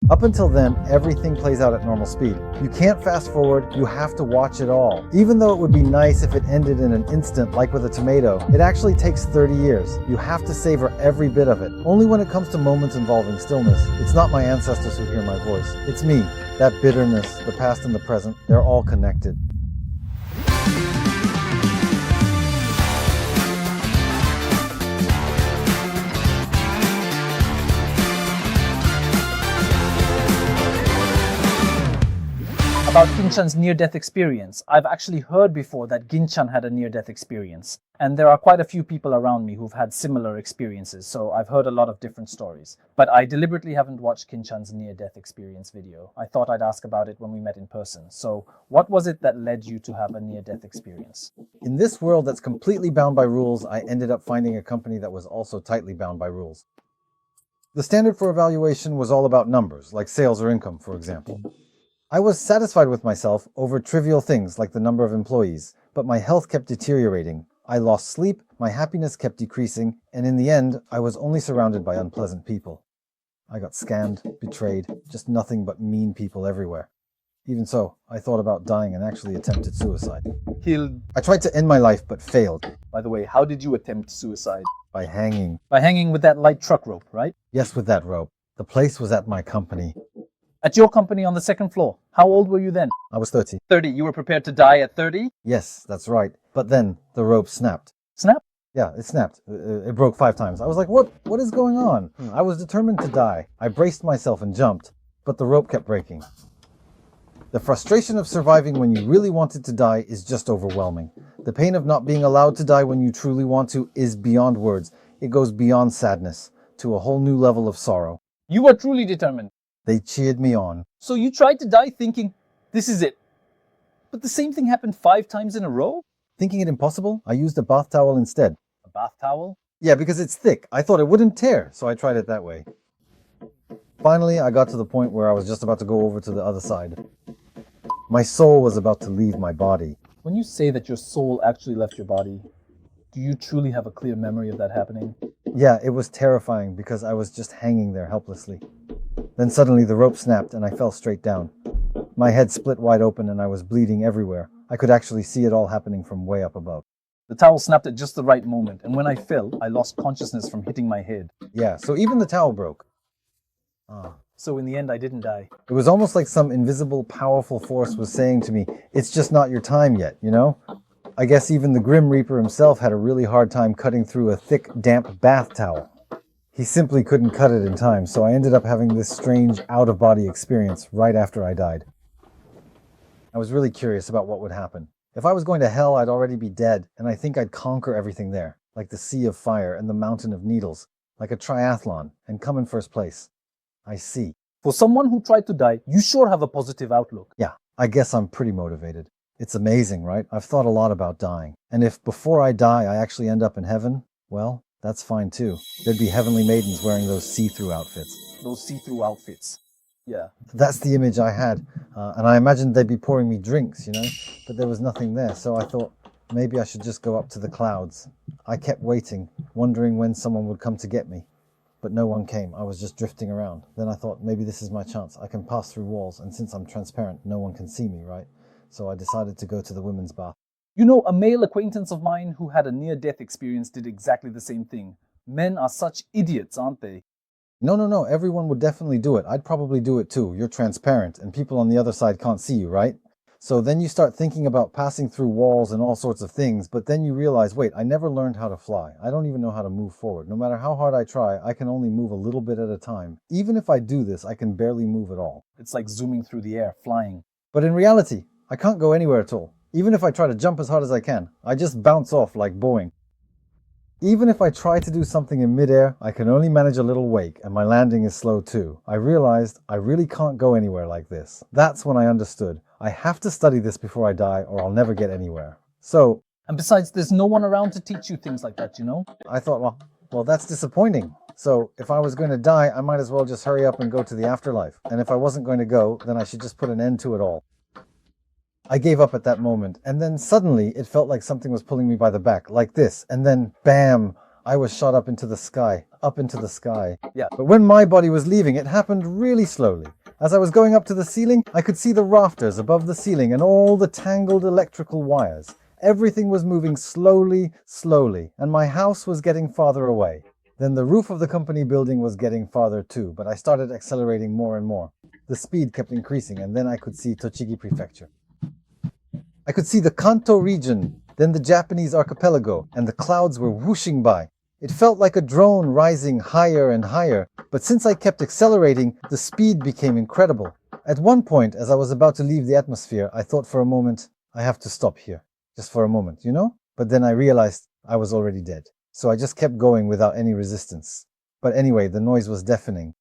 Up until then, everything plays out at normal speed. You can't fast forward, you have to watch it all. Even though it would be nice if it ended in an instant, like with a tomato, it actually takes 30 years. You have to savor every bit of it. Only when it comes to moments involving stillness. It's not my ancestors who hear my voice. It's me. That bitterness, the past and the present, they're all connected. About Ginchan's near-death experience. I've actually heard before that Ginchan had a near-death experience, and there are quite a few people around me who've had similar experiences, so I've heard a lot of different stories. But I deliberately haven't watched Ginchan's near-death experience video. I thought I'd ask about it when we met in person. So what was it that led you to have a near-death experience? In this world that's completely bound by rules, I ended up finding a company that was also tightly bound by rules. The standard for evaluation was all about numbers, like sales or income, for example. I was satisfied with myself over trivial things like the number of employees, but my health kept deteriorating. I lost sleep, my happiness kept decreasing, and in the end, I was only surrounded by unpleasant people. I got scammed, betrayed, just nothing but mean people everywhere. Even so, I thought about dying and actually attempted suicide. I tried to end my life but failed. By the way, how did you attempt suicide? By hanging. By hanging with that light truck rope, right? Yes, with that rope. The place was at my company. At your company on the second floor. How old were you then? I was 30. 30. You were prepared to die at 30? Yes, that's right. But then the rope snapped. Snap? Yeah, it snapped. It broke 5 times. I was like, what is going on? I was determined to die. I braced myself and jumped, but the rope kept breaking. The frustration of surviving when you really wanted to die is just overwhelming. The pain of not being allowed to die when you truly want to is beyond words. It goes beyond sadness to a whole new level of sorrow. You were truly determined. They cheered me on. So you tried to die thinking, this is it. But the same thing happened 5 times in a row? Thinking it impossible, I used a bath towel instead. A bath towel? Yeah, because it's thick. I thought it wouldn't tear, so I tried it that way. Finally, I got to the point where I was just about to go over to the other side. My soul was about to leave my body. When you say that your soul actually left your body, do you truly have a clear memory of that happening? Yeah, it was terrifying because I was just hanging there helplessly. Then suddenly the rope snapped and I fell straight down. My head split wide open and I was bleeding everywhere. I could actually see it all happening from way up above. The towel snapped at just the right moment, and when I fell, I lost consciousness from hitting my head. Yeah, so even the towel broke. So in the end, I didn't die. It was almost like some invisible, powerful force was saying to me, it's just not your time yet, you know? I guess even the Grim Reaper himself had a really hard time cutting through a thick, damp bath towel. He simply couldn't cut it in time, so I ended up having this strange, out-of-body experience right after I died. I was really curious about what would happen. If I was going to hell, I'd already be dead, and I think I'd conquer everything there, like the sea of fire and the mountain of needles, like a triathlon, and come in first place. I see. For someone who tried to die, you sure have a positive outlook. Yeah, I guess I'm pretty motivated. It's amazing, right? I've thought a lot about dying. And if before I die I actually end up in heaven, well, that's fine too. There'd be heavenly maidens wearing those see-through outfits. Those see-through outfits. Yeah. That's the image I had. And I imagined they'd be pouring me drinks, you know? But there was nothing there, so I thought maybe I should just go up to the clouds. I kept waiting, wondering when someone would come to get me. But no one came. I was just drifting around. Then I thought, maybe this is my chance. I can pass through walls, and since I'm transparent, no one can see me, right? So I decided to go to the women's bath. You know, a male acquaintance of mine who had a near-death experience did exactly the same thing. Men are such idiots, aren't they? No. Everyone would definitely do it. I'd probably do it too. You're transparent, and people on the other side can't see you, right? So then you start thinking about passing through walls and all sorts of things, but then you realize, wait, I never learned how to fly. I don't even know how to move forward. No matter how hard I try, I can only move a little bit at a time. Even if I do this, I can barely move at all. It's like zooming through the air, flying. But in reality, I can't go anywhere at all. Even if I try to jump as hard as I can, I just bounce off like Boeing. Even if I try to do something in midair, I can only manage a little wake, and my landing is slow too. I realized I really can't go anywhere like this. That's when I understood. I have to study this before I die, or I'll never get anywhere. So... And besides, there's no one around to teach you things like that, you know? I thought, well, that's disappointing. So if I was going to die, I might as well just hurry up and go to the afterlife. And if I wasn't going to go, then I should just put an end to it all. I gave up at that moment, and then suddenly it felt like something was pulling me by the back, like this, and then, bam, I was shot up into the sky, up into the sky. Yeah. But when my body was leaving, it happened really slowly. As I was going up to the ceiling, I could see the rafters above the ceiling and all the tangled electrical wires. Everything was moving slowly, slowly, and my house was getting farther away. Then the roof of the company building was getting farther too, but I started accelerating more and more. The speed kept increasing, and then I could see Tochigi Prefecture. I could see the Kanto region, then the Japanese archipelago, and the clouds were whooshing by. It felt like a drone rising higher and higher, but since I kept accelerating, the speed became incredible. At one point, as I was about to leave the atmosphere, I thought for a moment, I have to stop here. Just for a moment, you know? But then I realized I was already dead. So I just kept going without any resistance. But anyway, the noise was deafening.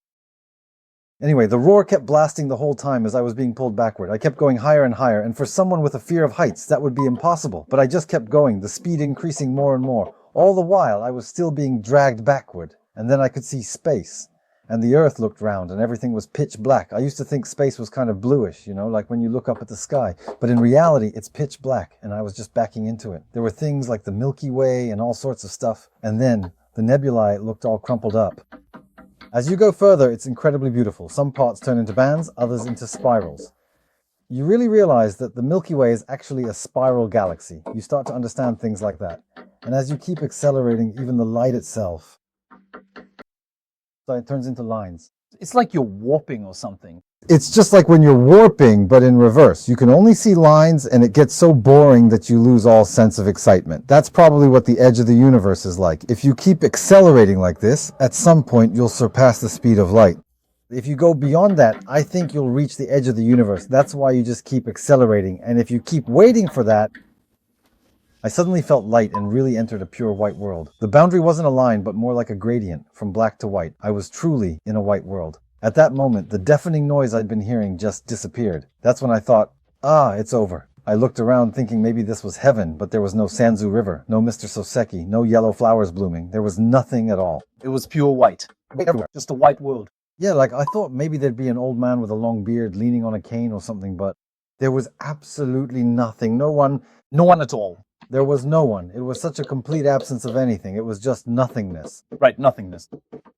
Anyway, the roar kept blasting the whole time as I was being pulled backward. I kept going higher and higher, and for someone with a fear of heights, that would be impossible. But I just kept going, the speed increasing more and more. All the while, I was still being dragged backward. And then I could see space. And the earth looked round, and everything was pitch black. I used to think space was kind of bluish, you know, like when you look up at the sky. But in reality, it's pitch black, and I was just backing into it. There were things like the Milky Way and all sorts of stuff. And then the nebulae looked all crumpled up. As you go further, it's incredibly beautiful. Some parts turn into bands, others into spirals. You really realize that the Milky Way is actually a spiral galaxy. You start to understand things like that. And as you keep accelerating, even the light itself, so it turns into lines. It's like you're warping or something. It's just like when you're warping, but in reverse. You can only see lines, and it gets so boring that you lose all sense of excitement. That's probably what the edge of the universe is like. If you keep accelerating like this, at some point you'll surpass the speed of light. If you go beyond that, I think you'll reach the edge of the universe. That's why you just keep accelerating. And if you keep waiting for that, I suddenly felt light and really entered a pure white world. The boundary wasn't a line, but more like a gradient, from black to white. I was truly in a white world. At that moment, the deafening noise I'd been hearing just disappeared. That's when I thought, it's over. I looked around thinking maybe this was heaven, but there was no Sanzu River, no Mr. Soseki, no yellow flowers blooming. There was nothing at all. It was pure white. Everywhere. Just a white world. Yeah, like I thought maybe there'd be an old man with a long beard leaning on a cane or something, but there was absolutely nothing. No one at all. There was no one. It was such a complete absence of anything. It was just nothingness. Right, nothingness.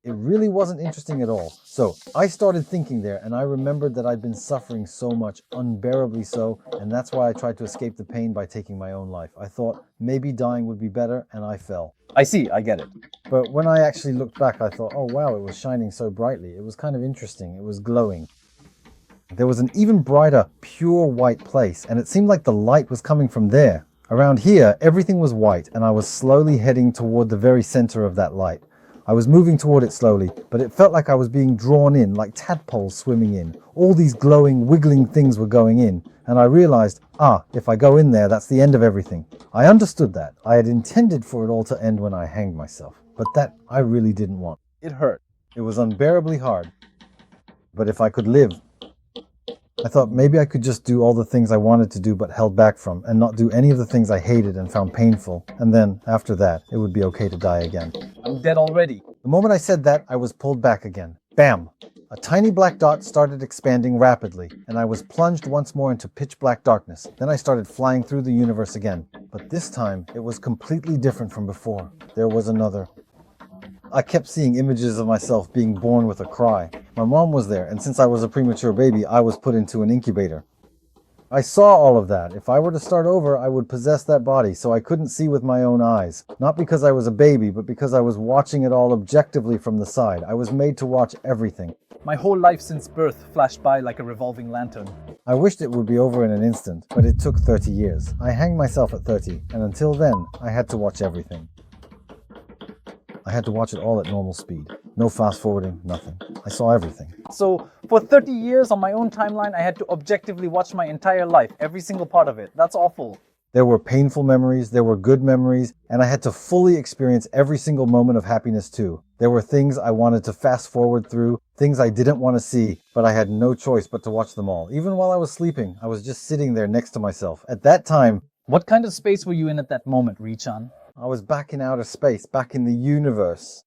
It really wasn't interesting at all. So I started thinking there, and I remembered that I'd been suffering so much, unbearably so, and that's why I tried to escape the pain by taking my own life. I thought maybe dying would be better, and I fell. I see, I get it. But when I actually looked back, I thought, oh wow, it was shining so brightly. It was kind of interesting. It was glowing. There was an even brighter, pure white place, and it seemed like the light was coming from there. Around here, everything was white, and I was slowly heading toward the very center of that light. I was moving toward it slowly, but it felt like I was being drawn in, like tadpoles swimming in. All these glowing, wiggling things were going in, and I realized, if I go in there, that's the end of everything. I understood that. I had intended for it all to end when I hanged myself, but that I really didn't want. It hurt. It was unbearably hard. But if I could live, I thought maybe I could just do all the things I wanted to do but held back from, and not do any of the things I hated and found painful. And then, after that, it would be okay to die again. I'm dead already. The moment I said that, I was pulled back again. Bam! A tiny black dot started expanding rapidly, and I was plunged once more into pitch black darkness. Then I started flying through the universe again. But this time, it was completely different from before. There was another. I kept seeing images of myself being born with a cry. My mom was there, and since I was a premature baby, I was put into an incubator. I saw all of that. If I were to start over, I would possess that body, so I couldn't see with my own eyes. Not because I was a baby, but because I was watching it all objectively from the side. I was made to watch everything. My whole life since birth flashed by like a revolving lantern. I wished it would be over in an instant, but it took 30 years. I hanged myself at 30, and until then, I had to watch everything. I had to watch it all at normal speed. No fast forwarding, nothing. I saw everything. So, for 30 years on my own timeline, I had to objectively watch my entire life, every single part of it. That's awful. There were painful memories, there were good memories, and I had to fully experience every single moment of happiness too. There were things I wanted to fast forward through, things I didn't want to see, but I had no choice but to watch them all. Even while I was sleeping, I was just sitting there next to myself. At that time, what kind of space were you in at that moment, Richan? I was back in outer space, back in the universe.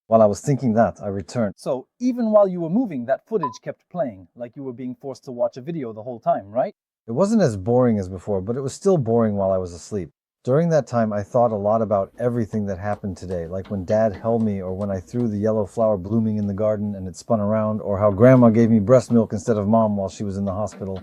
While I was thinking that, I returned. So, even while you were moving, that footage kept playing, like you were being forced to watch a video the whole time, right? It wasn't as boring as before, but it was still boring while I was asleep. During that time, I thought a lot about everything that happened today, like when Dad held me, or when I threw the yellow flower blooming in the garden and it spun around, or how Grandma gave me breast milk instead of Mom while she was in the hospital.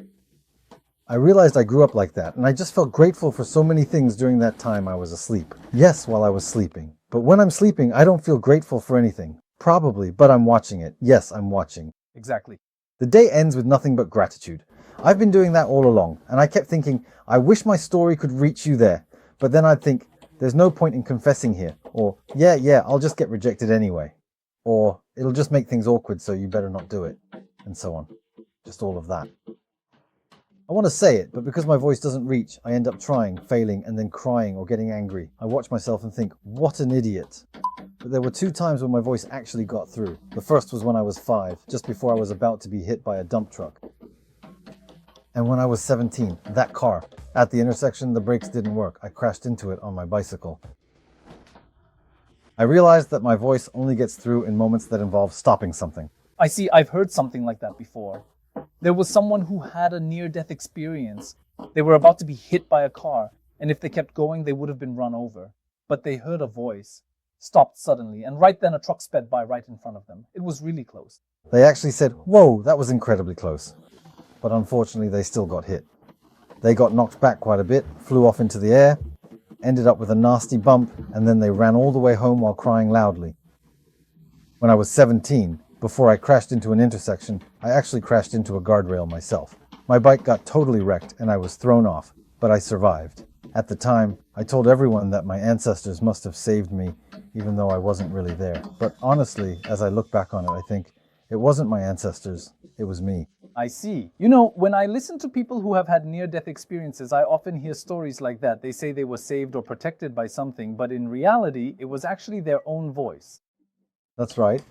I realized I grew up like that, and I just felt grateful for so many things during that time I was asleep. Yes, while I was sleeping. But when I'm sleeping, I don't feel grateful for anything. Probably, but I'm watching it. Yes, I'm watching. Exactly. The day ends with nothing but gratitude. I've been doing that all along, and I kept thinking, I wish my story could reach you there. But then I'd think, there's no point in confessing here. Or, yeah, I'll just get rejected anyway. Or, it'll just make things awkward, so you better not do it. And so on. Just all of that. I want to say it, but because my voice doesn't reach, I end up trying, failing, and then crying or getting angry. I watch myself and think, what an idiot. But there were 2 times when my voice actually got through. The first was when I was 5, just before I was about to be hit by a dump truck. And when I was 17, that car. At the intersection, the brakes didn't work. I crashed into it on my bicycle. I realized that my voice only gets through in moments that involve stopping something. I see, I've heard something like that before. There was someone who had a near-death experience. They were about to be hit by a car, and if they kept going, they would have been run over. But they heard a voice, stopped suddenly, and right then a truck sped by right in front of them. It was really close. They actually said, whoa, that was incredibly close. But unfortunately, they still got hit. They got knocked back quite a bit, flew off into the air, ended up with a nasty bump, and then they ran all the way home while crying loudly. When I was 17, before I crashed into an intersection, I actually crashed into a guardrail myself. My bike got totally wrecked and I was thrown off, but I survived. At the time, I told everyone that my ancestors must have saved me, even though I wasn't really there. But honestly, as I look back on it, I think it wasn't my ancestors, it was me. I see. You know, when I listen to people who have had near-death experiences, I often hear stories like that. They say they were saved or protected by something, but in reality, it was actually their own voice. That's right.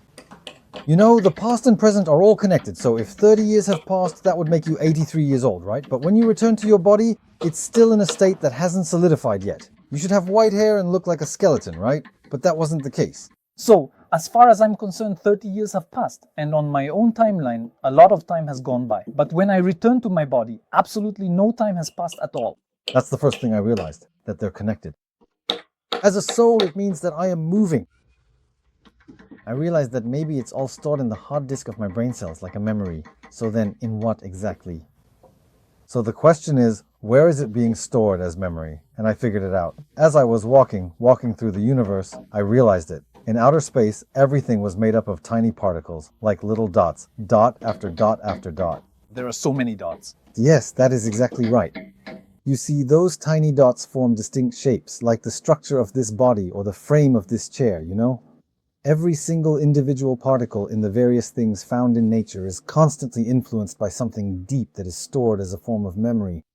You know, the past and present are all connected, so if 30 years have passed, that would make you 83 years old, right? But when you return to your body, it's still in a state that hasn't solidified yet. You should have white hair and look like a skeleton, right? But that wasn't the case. So, as far as I'm concerned, 30 years have passed, and on my own timeline, a lot of time has gone by. But when I return to my body, absolutely no time has passed at all. That's the first thing I realized, that they're connected. As a soul, it means that I am moving. I realized that maybe it's all stored in the hard disk of my brain cells, like a memory. So then, in what exactly? So the question is, where is it being stored as memory? And I figured it out. As I was walking through the universe, I realized it. In outer space, everything was made up of tiny particles, like little dots, dot after dot after dot. There are so many dots. Yes, that is exactly right. You see, those tiny dots form distinct shapes, like the structure of this body or the frame of this chair, you know? Every single individual particle in the various things found in nature is constantly influenced by something deep that is stored as a form of memory.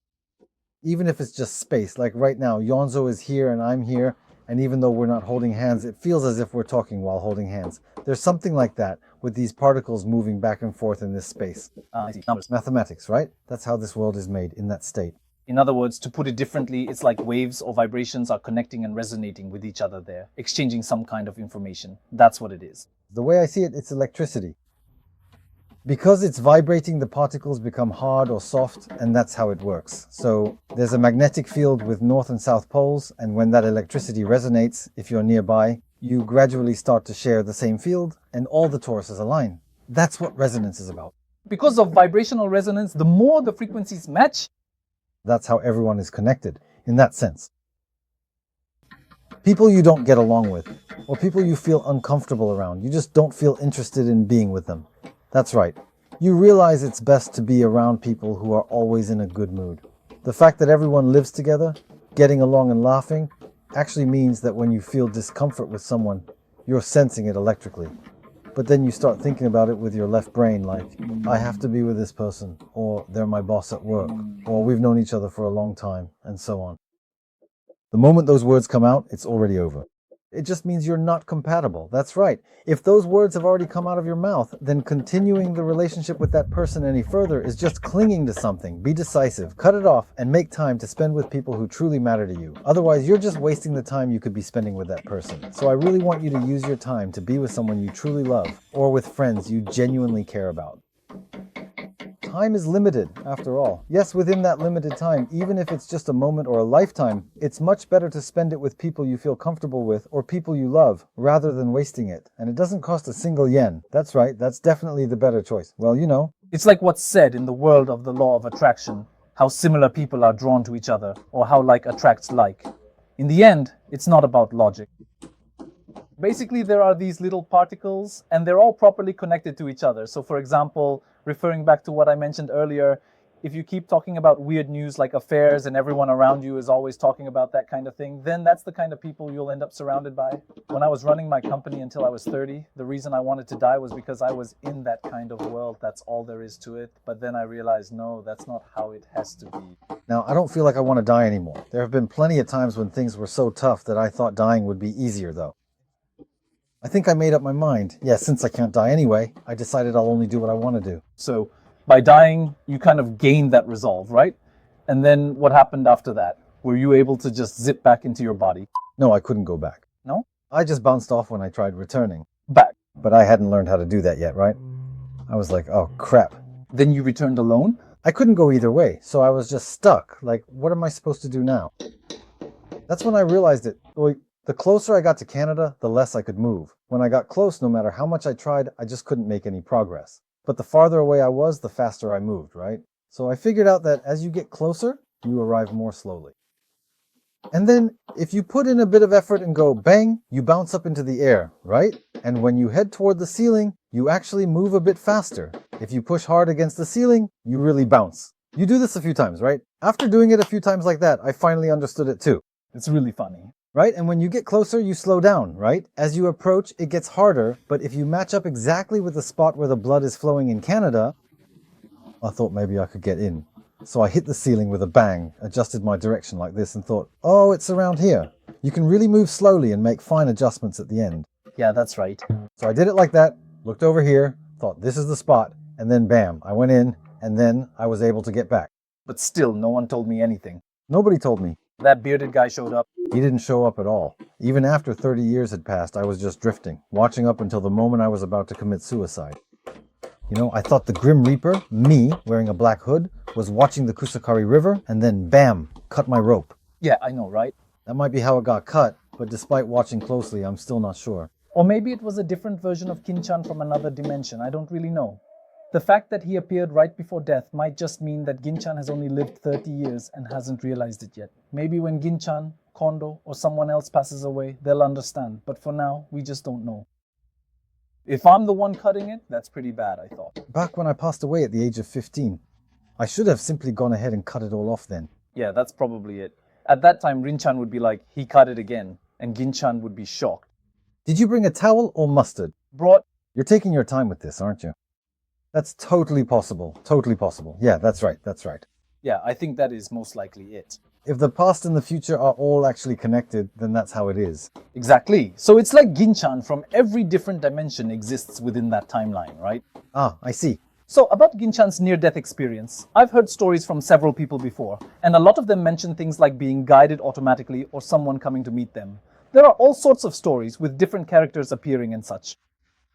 Even if it's just space, like right now, Yonzo is here and I'm here, and even though we're not holding hands, it feels as if we're talking while holding hands. There's something like that, with these particles moving back and forth in this space. I see. Numbers. Mathematics, right? That's how this world is made, in that state. In other words, to put it differently, it's like waves or vibrations are connecting and resonating with each other there, exchanging some kind of information. That's what it is. The way I see it, it's electricity. Because it's vibrating, the particles become hard or soft, and that's how it works. So there's a magnetic field with north and south poles, and when that electricity resonates, if you're nearby, you gradually start to share the same field, and all the toruses align. That's what resonance is about. Because of vibrational resonance, the more the frequencies match, that's how everyone is connected, in that sense. People you don't get along with, or people you feel uncomfortable around, you just don't feel interested in being with them. That's right. You realize it's best to be around people who are always in a good mood. The fact that everyone lives together, getting along and laughing, actually means that when you feel discomfort with someone, you're sensing it electrically. But then you start thinking about it with your left brain, like, I have to be with this person, or they're my boss at work, or we've known each other for a long time, and so on. The moment those words come out, it's already over. It just means you're not compatible. That's right. If those words have already come out of your mouth, then continuing the relationship with that person any further is just clinging to something. Be decisive, cut it off, and make time to spend with people who truly matter to you. Otherwise, you're just wasting the time you could be spending with that person. So I really want you to use your time to be with someone you truly love, or with friends you genuinely care about. Time is limited, after all. Yes, within that limited time, even if it's just a moment or a lifetime, it's much better to spend it with people you feel comfortable with or people you love, rather than wasting it. And it doesn't cost a single yen. That's right, that's definitely the better choice. Well, you know. It's like what's said in the world of the law of attraction, how similar people are drawn to each other, or how like attracts like. In the end, it's not about logic. Basically, there are these little particles, and they're all properly connected to each other. So, for example, referring back to what I mentioned earlier, if you keep talking about weird news like affairs and everyone around you is always talking about that kind of thing, then that's the kind of people you'll end up surrounded by. When I was running my company until I was 30, the reason I wanted to die was because I was in that kind of world. That's all there is to it. But then I realized, no, that's not how it has to be. Now, I don't feel like I want to die anymore. There have been plenty of times when things were so tough that I thought dying would be easier, though. I think I made up my mind. Yeah, since I can't die anyway, I decided I'll only do what I want to do. So by dying, you kind of gained that resolve, right? And then what happened after that? Were you able to just zip back into your body? No, I couldn't go back. No? I just bounced off when I tried returning. Back. But I hadn't learned how to do that yet, right? I was like, oh crap. Then you returned alone? I couldn't go either way, so I was just stuck. Like, what am I supposed to do now? That's when I realized it. The closer I got to Canada, the less I could move. When I got close, no matter how much I tried, I just couldn't make any progress. But the farther away I was, the faster I moved, right? So I figured out that as you get closer, you arrive more slowly. And then, if you put in a bit of effort and go bang, you bounce up into the air, right? And when you head toward the ceiling, you actually move a bit faster. If you push hard against the ceiling, you really bounce. You do this a few times, right? After doing it a few times like that, I finally understood it too. It's really funny. Right? And when you get closer, you slow down, right? As you approach, it gets harder, but if you match up exactly with the spot where the blood is flowing in Canada, I thought maybe I could get in. So I hit the ceiling with a bang, adjusted my direction like this and thought, oh, it's around here. You can really move slowly and make fine adjustments at the end. Yeah, that's right. So I did it like that, looked over here, thought this is the spot, and then bam, I went in, and then I was able to get back. But still, no one told me anything. Nobody told me. That bearded guy showed up. He didn't show up at all. Even after 30 years had passed, I was just drifting, watching up until the moment I was about to commit suicide. You know, I thought the Grim Reaper, me, wearing a black hood, was watching the Kusakari River, and then bam, cut my rope. Yeah, I know, right? That might be how it got cut, but despite watching closely, I'm still not sure. Or maybe it was a different version of Kinchan from another dimension. I don't really know. The fact that he appeared right before death might just mean that Ginchan has only lived 30 years and hasn't realized it yet. Maybe when Ginchan, Kondo, or someone else passes away, they'll understand. But for now, we just don't know. If I'm the one cutting it, that's pretty bad, I thought. Back when I passed away at the age of 15, I should have simply gone ahead and cut it all off then. Yeah, that's probably it. At that time, Rinchan would be like, he cut it again, and Ginchan would be shocked. Did you bring a towel or mustard? Brought. You're taking your time with this, aren't you? That's totally possible. Totally possible. Yeah, that's right. That's right. Yeah, I think that is most likely it. If the past and the future are all actually connected, then that's how it is. Exactly. So it's like Ginchan from every different dimension exists within that timeline, right? Ah, I see. So about Ginchan's near-death experience, I've heard stories from several people before, and a lot of them mention things like being guided automatically or someone coming to meet them. There are all sorts of stories with different characters appearing and such.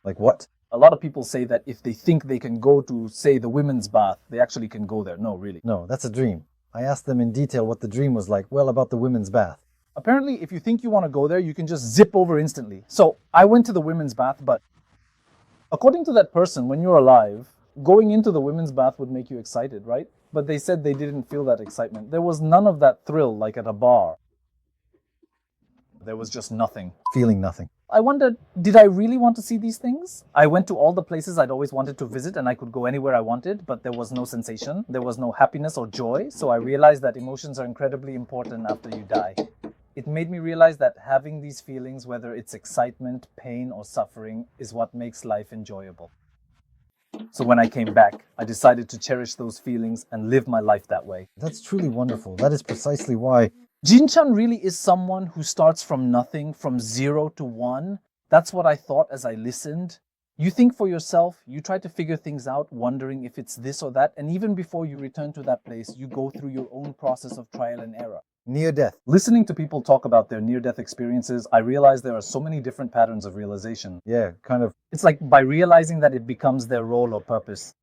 Like what? A lot of people say that if they think they can go to, say, the women's bath, they actually can go there. No, really. No, that's a dream. I asked them in detail what the dream was like, well, about the women's bath. Apparently, if you think you want to go there, you can just zip over instantly. So, I went to the women's bath, but according to that person, when you're alive, going into the women's bath would make you excited, right? But they said they didn't feel that excitement. There was none of that thrill like at a bar. There was just nothing. Feeling nothing. I wondered, did I really want to see these things? I went to all the places I'd always wanted to visit and I could go anywhere I wanted, but there was no sensation. There was no happiness or joy, so I realized that emotions are incredibly important after you die. It made me realize that having these feelings, whether it's excitement, pain, or suffering, is what makes life enjoyable. So when I came back, I decided to cherish those feelings and live my life that way. That's truly wonderful. That is precisely why. Jinchan really is someone who starts from nothing, from 0 to 1. That's what I thought as I listened. You think for yourself, you try to figure things out, wondering if it's this or that, and even before you return to that place, you go through your own process of trial and error. Near death. Listening to people talk about their near-death experiences, I realized there are so many different patterns of realization. Yeah, kind of. It's like by realizing that it becomes their role or purpose.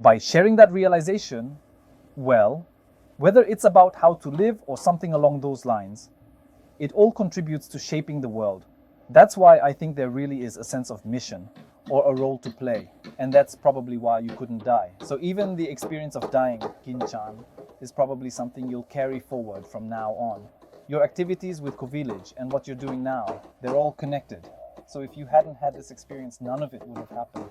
By sharing that realization, well, whether it's about how to live or something along those lines, it all contributes to shaping the world. That's why I think there really is a sense of mission or a role to play. And that's probably why you couldn't die. So even the experience of dying, Ginchan, is probably something you'll carry forward from now on. Your activities with Covillage and what you're doing now, they're all connected. So if you hadn't had this experience, none of it would have happened.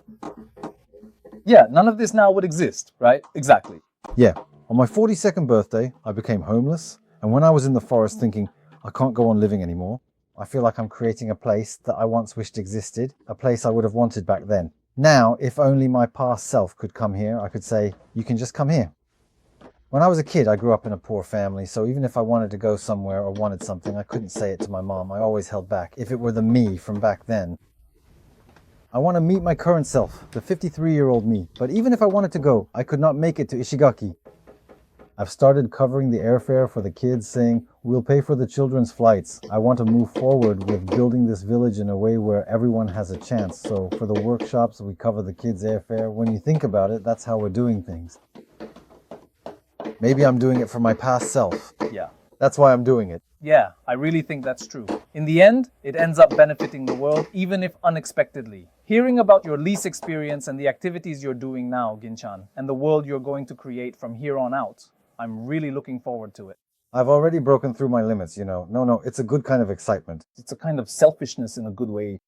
Yeah, none of this now would exist, right? Exactly. Yeah, on my 42nd birthday, I became homeless. And when I was in the forest thinking, I can't go on living anymore, I feel like I'm creating a place that I once wished existed, a place I would have wanted back then. Now, if only my past self could come here, I could say, you can just come here. When I was a kid, I grew up in a poor family, so even if I wanted to go somewhere or wanted something, I couldn't say it to my mom. I always held back, if it were the me from back then. I want to meet my current self, the 53-year-old me, but even if I wanted to go, I could not make it to Ishigaki. I've started covering the airfare for the kids, saying, we'll pay for the children's flights. I want to move forward with building this village in a way where everyone has a chance. So for the workshops, we cover the kids' airfare. When you think about it, that's how we're doing things. Maybe I'm doing it for my past self. Yeah. That's why I'm doing it. Yeah, I really think that's true. In the end, it ends up benefiting the world, even if unexpectedly. Hearing about your lease experience and the activities you're doing now, Ginchan, and the world you're going to create from here on out, I'm really looking forward to it. I've already broken through my limits, you know. No, it's a good kind of excitement. It's a kind of selfishness in a good way.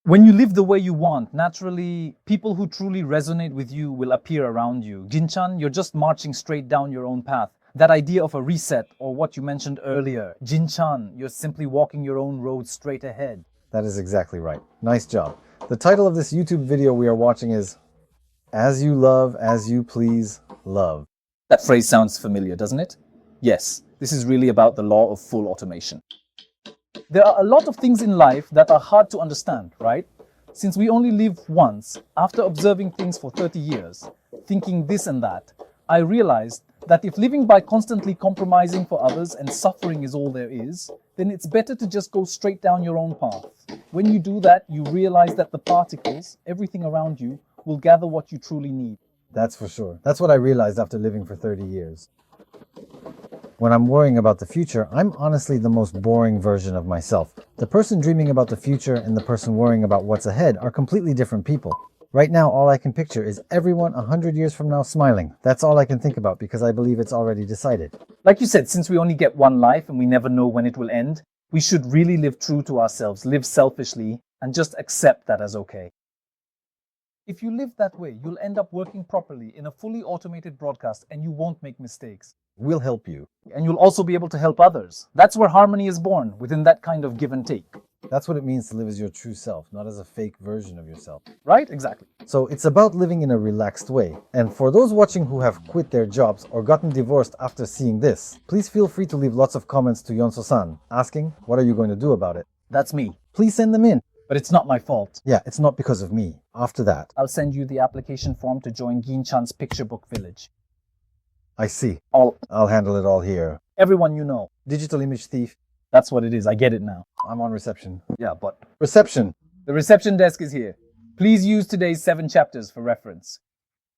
When you live the way you want, naturally, people who truly resonate with you will appear around you. Ginchan, you're just marching straight down your own path. That idea of a reset, or what you mentioned earlier, Ginchan, you're simply walking your own road straight ahead. That is exactly right. Nice job. The title of this YouTube video we are watching is As You Love, As You Please, Love. That phrase sounds familiar, doesn't it? Yes, this is really about the law of full automation. There are a lot of things in life that are hard to understand, right? Since we only live once, after observing things for 30 years, thinking this and that, I realized that if living by constantly compromising for others and suffering is all there is, then it's better to just go straight down your own path. When you do that, you realize that the particles, everything around you, will gather what you truly need. That's for sure. That's what I realized after living for 30 years. When I'm worrying about the future, I'm honestly the most boring version of myself. The person dreaming about the future and the person worrying about what's ahead are completely different people. Right now, all I can picture is everyone 100 years from now smiling. That's all I can think about because I believe it's already decided. Like you said, since we only get one life and we never know when it will end, we should really live true to ourselves, live selfishly, and just accept that as okay. If you live that way, you'll end up working properly in a fully automated broadcast and you won't make mistakes. We'll help you. And you'll also be able to help others. That's where harmony is born, within that kind of give and take. That's what it means to live as your true self, not as a fake version of yourself. Right? Exactly. So it's about living in a relaxed way. And for those watching who have quit their jobs or gotten divorced after seeing this, please feel free to leave lots of comments to Yonso-san, asking, what are you going to do about it? That's me. Please send them in. But it's not my fault. Yeah, it's not because of me. After that, I'll send you the application form to join Ginchan's picture book village. I see. I'll handle it all here. everyone you know. Digital image thief. That's what it is. I get it now. I'm on reception. Yeah, but Reception. the reception desk is here. Please use today's 7 chapters for reference.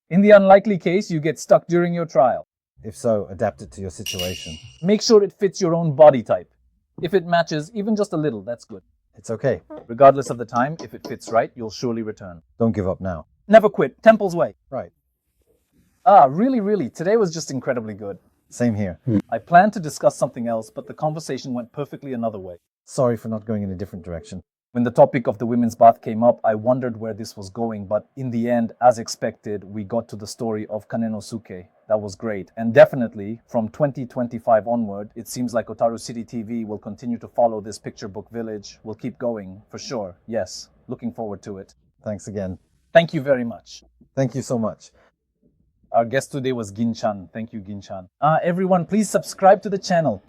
In the unlikely case you get stuck during your trial, If so, adapt it to your situation. make sure it fits your own body type. If it matches even just a little, that's good. It's okay. Regardless of the time, if it fits right, you'll surely return. Don't give up now. Never quit. Temple's way. Right. Really, today was just incredibly good. Same here. I planned to discuss something else, but the conversation went perfectly another way. Sorry for not going in a different direction. When the topic of the women's bath came up, I wondered where this was going, but in the end, as expected, we got to the story of Kanenosuke. That was great. And definitely, from 2025 onward, it seems like Otaru City TV will continue to follow this picture book village. We'll keep going, for sure. Yes, looking forward to it. Thanks again. Thank you very much. Thank you so much. Our guest today was Ginchan. Thank you, Ginchan. Everyone, please subscribe to the channel.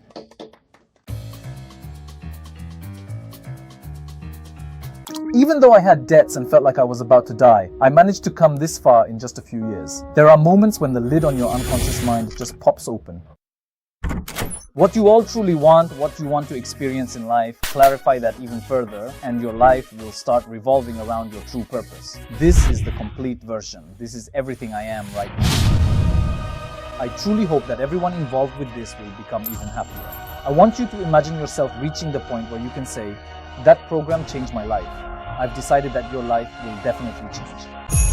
Even though I had debts and felt like I was about to die, I managed to come this far in just a few years. There are moments when the lid on your unconscious mind just pops open. What you all truly want, what you want to experience in life, clarify that even further, and your life will start revolving around your true purpose. This is the complete version. This is everything I am right now. I truly hope that everyone involved with this will become even happier. I want you to imagine yourself reaching the point where you can say, that program changed my life. I've decided that your life will definitely change.